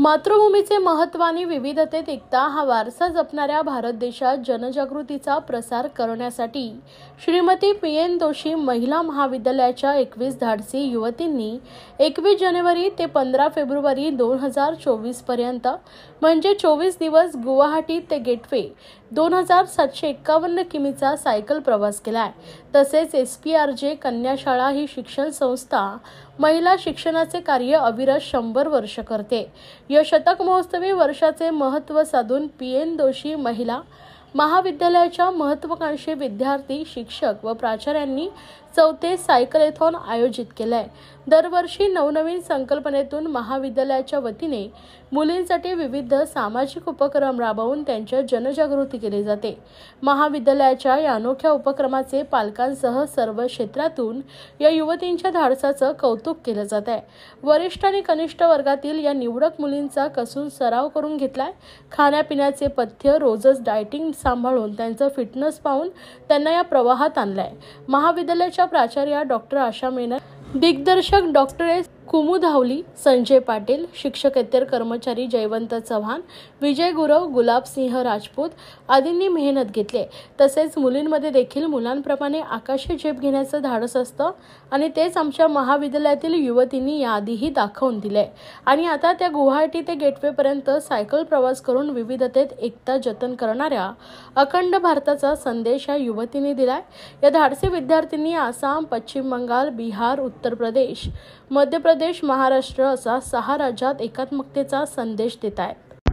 मातृभूमीचे महत्त्व आणि विविधतेत एकता हा वारसा जपणाऱ्या भारत देशात जनजागृतीचा प्रसार करण्यासाठी श्रीमती पी.एन. जोशी महिला महाविद्यालयाच्या 21 धाडसी युवतींनी 21 जानेवारी ते 15 फेब्रुवारी 2024 पर्यंत म्हणजे 24 दिवस गुवाहाटी ते गेटवे 2751 किमीचा सायकल प्रवास केलाय। तसेच SPRJ कन्या शाळा ही शिक्षण संस्था महिला शिक्षणाचे कार्य अविरत 100 वर्ष करते। या शतक महोत्सवी वर्षाचे महत्त्व साधून पी.एन. जोशी महिला महाविद्यालयाच्या महत्त्वाकांक्षी विद्यार्थी, शिक्षक व प्राचार्यांनी चौथे सायकलथॉन आयोजित केले। दरवर्षी नवनवीन संकल्पनेतून महाविद्यालयाच्या वतीने मुलींसाठी विविध सामाजिक उपक्रम राबवून त्यांच्या जनजागृती केली जाते। महाविद्यालयाच्या या अनोख्या उपक्रमाचे पालकांसह सर्व क्षेत्रातून या युवतींच्या धाडसाचं कौतुक केलं जात आहे। वरिष्ठ आणि कनिष्ठ वर्गातील या निवडक मुलींचा कसून सराव करून घेतलाय। खाण्यापिण्याचे पथ्य, रोजच डायटिंग सांभाळून त्यांचं फिटनेस पाहून त्यांना या प्रवाहात आणलंय। महाविद्यालयाच्या प्राचार्या डॉक्टर आशा मेनन, दिग्दर्शक डॉक्टर एस. कुमुधावली, संजय पाटील, शिक्षकेतर कर्मचारी जयवंत चव्हाण, विजय गुरव, गुलाबसिंह राजपूत आदींनी मेहनत घेतली। तसेच मुलींमध्ये देखील मुलांप्रमाणे आकाशी झेप घेण्याचं धाडस असतं आणि तेच आमच्या महाविद्यालयातील युवतींनी याआधीही दाखवून दिले आणि आता त्या गुवाहाटी ते गेटवे पर्यंत सायकल प्रवास करून विविधतेत एकता जतन करणाऱ्या अखंड भारताचा संदेश या युवतींनी दिलाय। या धाडसी विद्यार्थ्यांनी आसाम, पश्चिम बंगाल, बिहार, उत्तर प्रदेश, मध्य प्रदेश, महाराष्ट्र असा 6 राज्यात एकात्मकतेचा संदेश देत आहेत।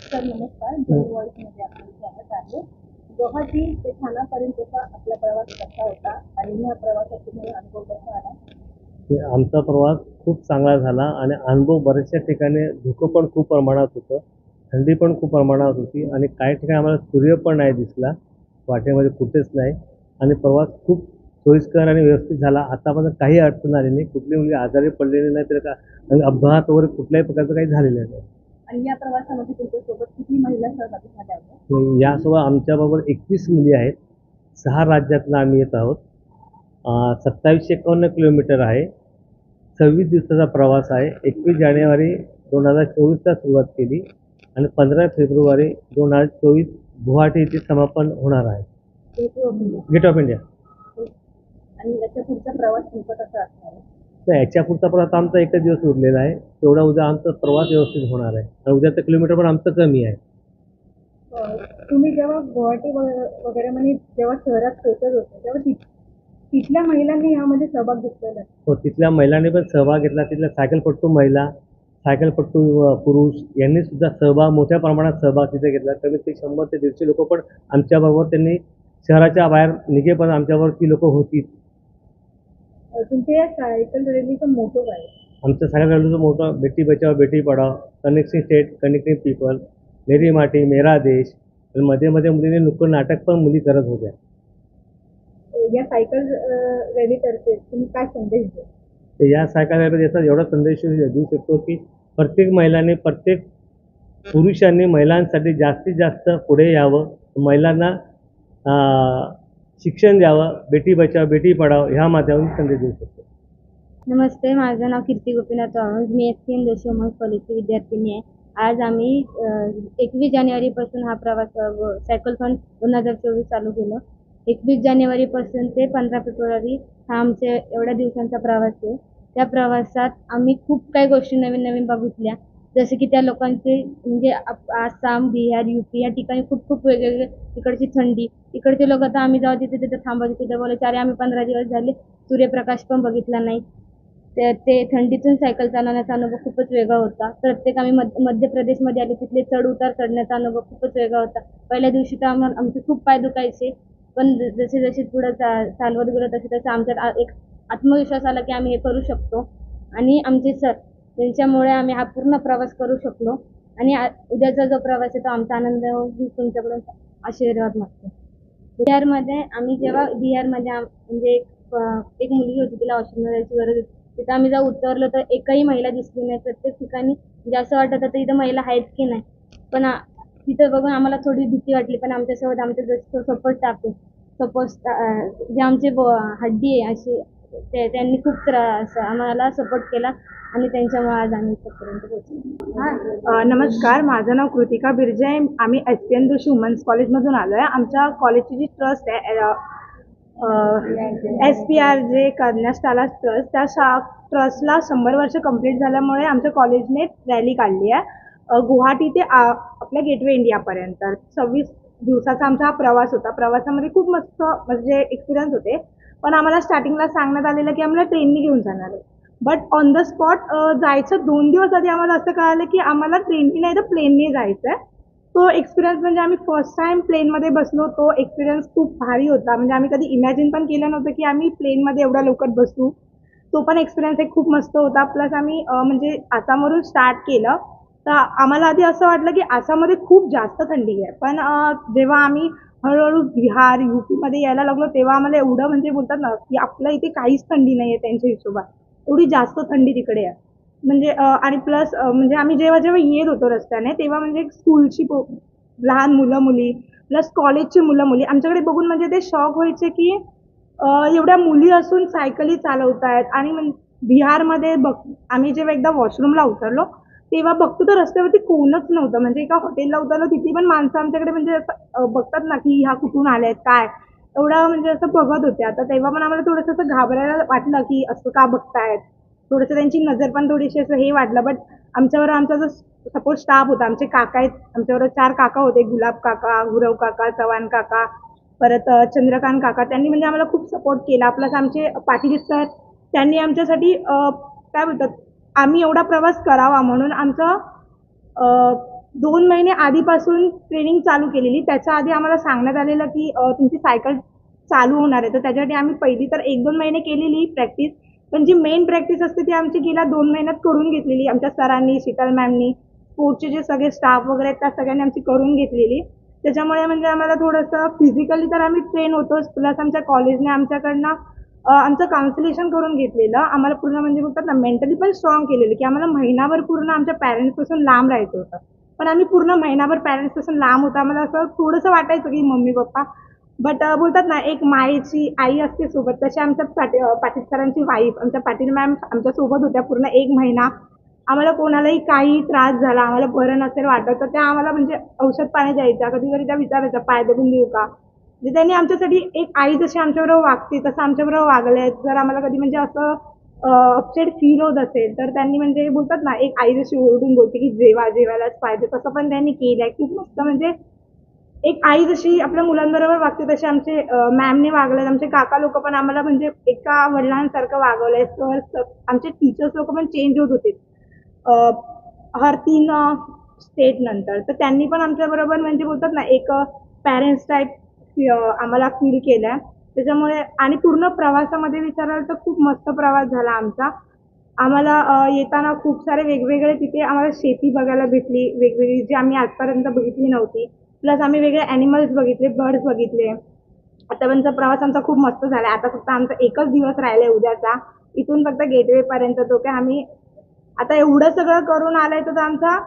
सर नमस्कार, मध्ये आपलं स्वागत आहे। गुवाहाटी ते ठाण्यापर्यंतचा आपला प्रवास कसा होता आणि या प्रवासात तुम्हाला अनुभव कसा आला? आमचा प्रवास खूप चांगला झाला आणि अनुभव बऱ्याचशा ठिकाणी धुकं पण खूप प्रमाणात होतं, थंडी पण खूप प्रमाणात होती आणि काही ठिकाणी आम्हाला सूर्य पण नाही दिसला, वाटेमध्ये कुठेच नाही आणि प्रवास खूप सोयीस्कर आणि व्यवस्थित झाला। आतापर्यंत काही अडचण आली नाही, कुठली मुलगी आजारी पडलेली नाही, तर अपघात वगैरे कुठल्याही प्रकारचं काही झालेलं नाही। आणि या प्रवासामध्ये तुमच्यासोबत किती महिला सहभागी झाल्या होत्या? यासोबत आमच्याबरोबर 21 मुली आहेत। 6 राज्यातनं आम्ही येत आहोत। 2751 किलोमीटर आहे। 26 दिवसाचा प्रवास आहे। 21 जानेवारी 2024ला सुरुवात केली आणि 15 फेब्रुवारी 2024 गुवाहाटी येथे समापन होणार आहे। Gate of India. आणि याच्या पुढचा प्रवास तुमचा कसा असणार आहे? तर याच्या पुढचा प्रवास आमचा एकच दिवस उरलेला आहे, तेवढा उद्या आमचा प्रवास व्यवस्थित होणार आहे आणि उद्याचं किलोमीटर पण आमचं कमी आहे। तुम्ही जेव्हा गुवाहाटी वगैरे म्हणजे जेव्हा शहरात पोहोचत होते तेव्हा तिथल्या महिलांनी यामध्ये सहभाग घेतलेला? हो, तिथल्या महिलांनी पण सहभाग घेतला। तिथल्या सायकलपट्टू महिला, सायकलपट्टू पुरुष यांनी सुद्धा मोठ्या प्रमाणात सहभाग तिथे घेतला। कमीत कमी 100 ते 150 लोक पण आमच्याबरोबर त्यांनी शहराच्या बाहेर निघेपर्यंत आमच्याबरोबर ती लोक होती। तुमच्या या सायकल रॅलीचा मोटो काय? आमच्या सायकल रॅलीचा motor Beti Bachao Beti Padhao, connecting state, connecting people, मेरी माटी मेरा देश। आणि मध्ये मध्ये मुलींनी नुक्कड नाटक पण मुली करत होत्या। या सायकल रॅलीतर्फे तुम्ही काय संदेश द्या? तर या सायकल रॅलीचा एवढा संदेश देऊ शकतो की प्रत्येक महिलांनी, प्रत्येक पुरुषांनी महिलांसाठी जास्तीत जास्त पुढे यावं, महिलांना शिक्षण द्यावं, बेटी बचाओ बेटी पढाओ ह्या माध्यमातून संदेश देऊ शकतो। नमस्ते, माझं नाव कीर्ती गोपीनाथ चव्हाण, मी SPN जोशी वुमन्स कॉलेजची विद्यार्थिनी आहे। आज आम्ही 21 जानेवारीपासून हा प्रवास सायकलथॉन 2024 चालू केलं। 21 जानेवारीपासून ते 15 फेब्रुवारी हा आमच्या एवढ्या दिवसांचा प्रवास आहे। त्या प्रवासात आम्ही खूप काही गोष्टी नवीन नवीन बघितल्या, जसे की त्या लोकांचे म्हणजे आसाम, बिहार, UP या ठिकाणी खूप वेगवेगळे, तिकडची थंडी, तिकडचे लोक आता आम्ही जाऊ तिथे थांबवतो, तिथे बोलायचे अरे आम्ही 15 दिवस झाले सूर्यप्रकाश पण बघितला नाही। ते थंडीतून सायकल चालवण्याचा अनुभव खूपच वेगळा होता। प्रत्येक आम्ही मध्य प्रदेशमध्ये आले, तिथले चढ उतार चढण्याचा अनुभव खूपच वेगळा होता। पहिल्या दिवशी तर आमचे खूप पाय दुखायचे, पण जसे जसे पुढे चालवत गेलो तसे आमच्यात एक आत्मविश्वास आला की आम्ही हे करू शकतो आणि आमचे सर त्यांच्यामुळे आम्ही हा पूर्ण प्रवास करू शकलो आणि उद्याचा जो प्रवास आहे तो आमचा आनंद तुमच्याकडून आशीर्वाद मागतो। बिहारमध्ये आम्ही जेव्हा म्हणजे एक मुलगी होती, तिला वॉशरूमला जायची गरज होती, तिथं आम्ही जेव्हा उतरलो तर एकही महिला दिसली नाही। प्रत्येक ठिकाणी म्हणजे असं वाटत होतं इथं महिला आहेत की नाही, पण तिथं बघून आम्हाला थोडी भीती वाटली। पण आमच्यासोबत आमचे जसं सपोर्ट स्टाफ जे आमचे हड्डी आहे अशी त्यांनी खूप त्रास आम्हाला सपोर्ट केला आणि त्यांच्यामुळे आज आम्ही इथपर्यंत पोहोचलो. नमस्कार, माझं नाव कृतिका बिर्जे आहे. आम्ही SPN जोशी वुमन्स कॉलेजमधून आलो आहे. आमच्या कॉलेजची जी ट्रस्ट आहे SPRJ कन्याशाला ट्रस्ट, त्या ट्रस्टला 100 वर्ष कंप्लीट झाल्यामुळे आमच्या कॉलेजने रॅली काढली आहे गुवाहाटी ते आपल्या गेटवे इंडियापर्यंत. 26 दिवसाचा आमचा हा प्रवास होता. प्रवासामध्ये खूप मस्त म्हणजे एक्सपिरियन्स होते. पण आम्हाला स्टार्टिंगला सांगण्यात आलेलं की आम्हाला ट्रेनने घेऊन जाणार आहे. बट ऑन द स्पॉट जायचं 2 दिवस आधी आम्हाला असं कळालं की आम्हाला ट्रेनने नाही तर प्लेनने जायचं आहे. तो एक्सपिरियन्स म्हणजे आम्ही फर्स्ट टाइम प्लेनमध्ये बसलो. तो एक्सपिरियन्स खूप भारी होता. म्हणजे आम्ही कधी इमॅजिन पण केलं नव्हतं की आम्ही प्लेनमध्ये एवढ्या लवकर बसू. तो पण एक्सपिरियन्स एक खूप मस्त होता. प्लस आम्ही म्हणजे आसामवरून स्टार्ट केलं तर आम्हाला आधी असं वाटलं की आसाममध्ये खूप जास्त थंडी आहे. पण जेव्हा आम्ही हळूहळू बिहार UPमध्ये यायला लागलो तेव्हा आम्हाला एवढं म्हणजे बोलतात ना की आपल्या इथे काहीच थंडी नाही आहे त्यांच्या हिशोबात. एवढी जास्त थंडी तिकडे आहे. म्हणजे आणि प्लस म्हणजे आम्ही जेव्हा येत होतो रस्त्याने तेव्हा म्हणजे स्कूलची लहान मुलं मुली प्लस कॉलेजची मुलं मुली आमच्याकडे बघून म्हणजे ते शॉक व्हायचे की एवढ्या मुली असून सायकली चालवत आहेत. आणि बिहारमध्ये आम्ही जेव्हा एकदा वॉशरूमला उतरलो तेव्हा बघतो तर रस्त्यावरती कोणच नव्हतं. म्हणजे एका हॉटेलला उतरलो तिथे पण माणसं आमच्याकडे म्हणजे असं बघतात ना की ह्या कुठून आल्या आहेत काय एवढं म्हणजे असं बघत होते. आता तेव्हा पण आम्हाला थोडंसं असं घाबरायला वाटलं की असं का बघतायत. थोडंसं त्यांची नजर पण थोडीशी असं हे वाटलं. बट आमच्यावर आमचा जो सपोर्ट स्टाफ होता, आमचे काका आहेत, आमच्याबरोबर 4 काका होते, गुलाब काका, गुरव काका, चव्हाण काका, परत चंद्रकांत काका. त्यांनी म्हणजे आम्हाला खूप सपोर्ट केला. प्लस आमचे पाटील सर त्यांनी आमच्यासाठी काय बोलतात आम्ही एवढा प्रवास करावा म्हणून आमचं 2 महिने आधीपासून ट्रेनिंग चालू केलेली. त्याच्या आधी आम्हाला सांगण्यात आलेलं की तुमची सायकल चालू होणार आहे. तर त्याच्यासाठी आम्ही पहिली तर 1-2 महिने केलेली प्रॅक्टिस. पण जी मेन प्रॅक्टिस असते ती आमची गेल्या 2 महिन्यात करून घेतलेली. आमच्या सरांनी, शीतल मॅमनी, स्पोर्ट्सचे जे सगळे स्टाफ वगैरे आहेत त्या सगळ्यांनी आमची करून घेतलेली. त्याच्यामुळे म्हणजे आम्हाला थोडंसं फिजिकली तर आम्ही ट्रेन होतोच. प्लस आमच्या कॉलेजने आमच्याकडनं आमचं काउन्सिलेशन करून घेतलेलं. आम्हाला पूर्ण म्हणजे बोलतात ना मेंटली पण स्ट्रॉंग केलेलं की आम्हाला महिनाभर पूर्ण आमच्या पॅरेंट्सपासून लांब राहायचं होतं. पण आम्ही पूर्ण महिनाभर पॅरेंट्सपासून लांब होतो. आम्हाला असं थोडंसं वाटायचं की मम्मी पप्पा बट बोलतात ना एक मायेची आई असते सोबत, तशी आमच्या पाटील सरांची वाईफ आमच्या पाटील मॅम आमच्यासोबत होत्या पूर्ण 1 महिना. आम्हाला कोणालाही काही त्रास झाला, आम्हाला बरं नसेल वाटत तर त्या आम्हाला म्हणजे औषध पाणी द्यायच्या. कधी कधी त्या विचारायच्या पाय दाबून देऊ का. म्हणजे त्यांनी आमच्यासाठी एक आई जशी आमच्याबरोबर वागते तसं आमच्याबरोबर वागले. जर आम्हाला कधी म्हणजे असं अपसेट फील होत असेल तर त्यांनी म्हणजे बोलतात ना एक आई जशी ओरडून बोलते की जेवायलाच पाहिजे तसं पण त्यांनी केलं आहे. खूप मस्त म्हणजे एक आई जशी आपल्या मुलांबरोबर वागते तसे आमचे मॅमने वागले. आमचे काका लोक पण आम्हाला म्हणजे एका वडिलांसारखं वागवलंय. सर आमचे टीचर्स लोक पण चेंज होत होते हर 3 स्टेट नंतर. तर त्यांनी पण आमच्याबरोबर म्हणजे बोलतात ना एक पॅरेंट्स टाईप आम्हाला फील केलं. त्याच्यामुळे आणि पूर्ण प्रवासामध्ये विचाराल तर खूप मस्त प्रवास झाला आमचा. आम्हाला येताना खूप सारे वेगवेगळे तिथे आम्हाला शेती बघायला भेटली वेगवेगळी जी आम्ही आजपर्यंत बघितली नव्हती. प्लस आम्ही वेगळे ॲनिमल्स बघितले, बर्ड्स बघितले. आतापर्यंतचा प्रवास आमचा खूप मस्त झाला. आता फक्त आमचा एकच दिवस राहिला आहे उद्याचा. इथून फक्त गेटवेपर्यंत तो काय आम्ही आता एवढं सगळं करून आलाय तर आमचा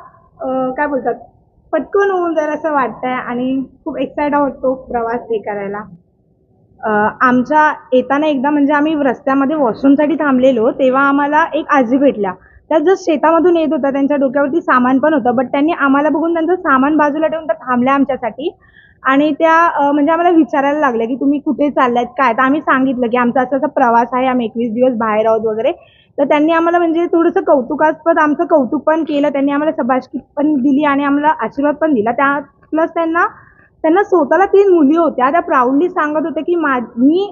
काय बोलतात पटकन होऊन जाईल असं वाटतंय आणि खूप एक्साइट आहोत तो प्रवास हे करायला. आमच्या येताना एकदा म्हणजे आम्ही रस्त्यामध्ये वॉशरूमसाठी थांबलेलो तेव्हा आम्हाला एक आजी भेटल्या. त्या जस्ट शेतामधून येत होत्या. त्यांच्या डोक्यावरती सामान पण होतं. बट त्यांनी आम्हाला बघून त्यांचं सामान बाजूला ठेवून त्या थांबल्या आमच्यासाठी. आणि त्या म्हणजे आम्हाला विचारायला लागल्या की तुम्ही कुठे चाललायत काय. तर आम्ही सांगितलं की आमचा असा प्रवास आहे, आम्ही 21 दिवस बाहेर आहोत वगैरे. तर त्यांनी आम्हाला म्हणजे थोडंसं कौतुकास्पद आमचं कौतुक पण केलं. त्यांनी आम्हाला शाबासकी पण दिली आणि आम्हाला आशीर्वाद पण दिला. त्या प्लस त्यांना स्वतःला 3 मुली होत्या. त्या प्राऊडली सांगत होत्या की मी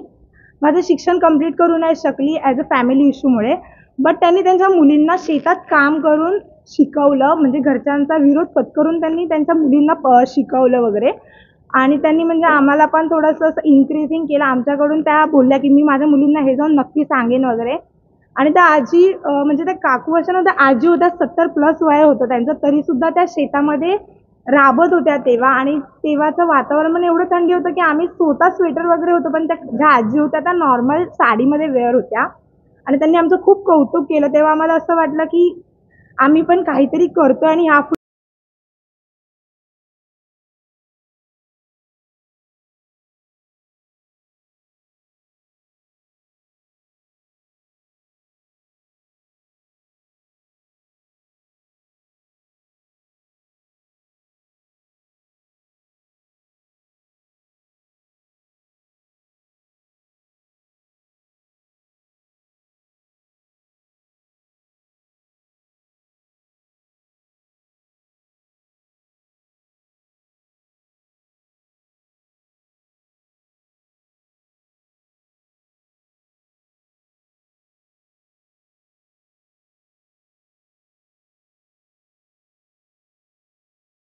माझं शिक्षण कंप्लीट करू नाही शकली ॲज अ फॅमिली इश्यूमुळे. बट त्यांनी त्यांच्या मुलींना शेतात काम करून शिकवलं. म्हणजे घरच्यांचा विरोध पत्करून त्यांनी त्यांच्या मुलींना शिकवलं वगैरे. आणि त्यांनी म्हणजे आम्हाला पण थोडंसं असं इन्क्रीजिंग केलं आमच्याकडून. त्या बोलल्या की मी माझ्या मुलींना हे जाऊन नक्की सांगेन वगैरे. आणि त्या आजी म्हणजे त्या काकू अशा नव्हत्या, आजी होत्या 70+ वय होतं त्यांचं तरीसुद्धा त्या शेतामध्ये राबत होत्या तेव्हा. आणि तेव्हाचं वातावरण पण एवढं थंडी होतं की आम्ही स्वतः स्वेटर वगैरे होतं. पण त्या ज्या आजी होत्या त्या नॉर्मल साडीमध्ये वेअर होत्या. आणि त्यांनी आमचं खूप कौतुक केलं. तेव्हा आम्हाला असं वाटलं की आम्ही पण काहीतरी करतो आणि ह्या